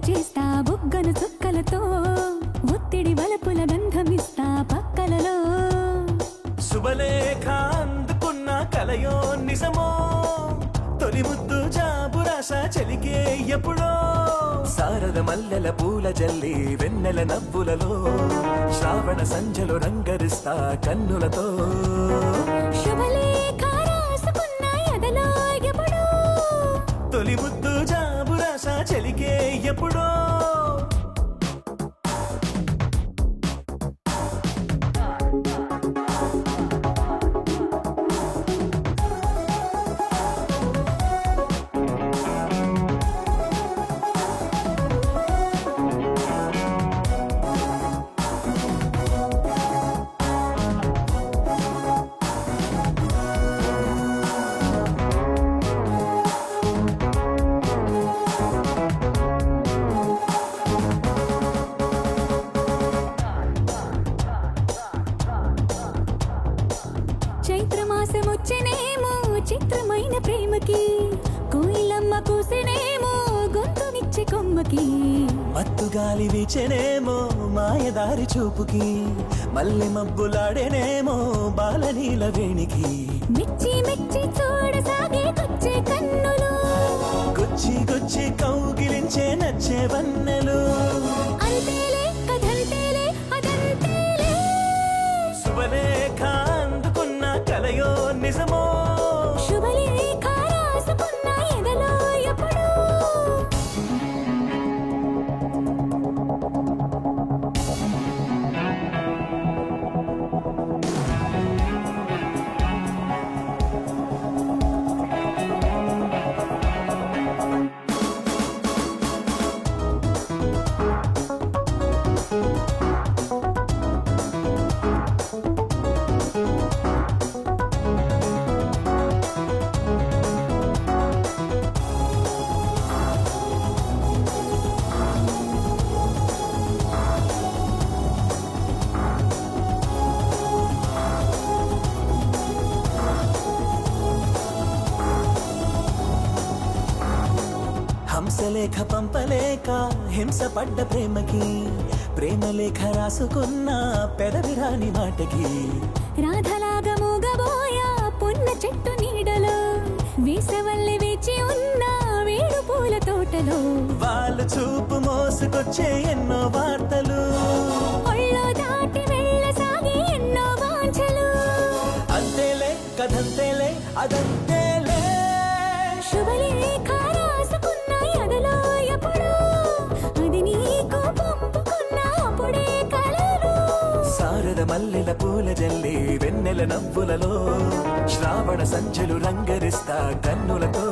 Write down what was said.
చేస్తా బుగ్గను చుక్కలతో ఒత్తిడి వలపుల గంధమిస్తా పక్కలలో శుభలేఖ అందుకున్న కలయో నిజమో తొలి ముద్దు జాబురాస చలికే ఎప్పుడో సారద మల్లెల పూల జల్లి వెన్నెల నవ్వులలో శ్రావణ సంజలు రంగరిస్తా కన్నులతో శుభలేఖ రాసుకున్న ఎదలో ఎప్పుడో తొలి ముద్దు జాబురాస చలికే ఎప్పుడో చైత్రమాసమొచ్చెనేమో చిత్రమైన ప్రేమకి కోయిలమ్మ కూసెనేమో గొంతునిచ్చే కొమ్మకి మత్తుగాలి వీచెనేమో మాయదారి చూపుకి మల్లె మబ్బులాడేనేమో బాలనీల వేణికి మెచ్చి మెచ్చి చూడసాగే కొచ్చే కన్నులు గుచ్చి గుచ్చి కౌగిలించే నచ్చే వన్నెలు అంతేలే కథంతేలే అదంతేలే శుభలేఖ అందుకున్న కలయో నిజమో శుభలేఖ రాసుకున్న ఎదలో ఎప్పుడో హంసలేఖ పంపలేక హింస పడ్డ ప్రేమకి ప్రేమలేఖ రాసుకున్న పెదవిరాని మాటకి రాధలాగా మూగబోయా పొన్న చెట్టు నీడలో వేసవల్లి వేచి ఉన్న వేడు పూల తోటలో వాళ్ళు చూపు మోసుకొచ్చే ఎన్నో వార్తలు ఒళ్ళో దాటి వెళ్ళసాగి ఎన్నో వాంఛలు అంతేలే కథంతేలే అదంతేలే శుభలేఖ రాసుకున్న ఎదలో ఎప్పుడో అది నీకు పంపుకున్న అప్పుడే కలరు సారద మల్లెల పూల జల్లి వెన్నెల నవ్వులలో శ్రావణ సంచలు రంగరిస్తా కన్నులతో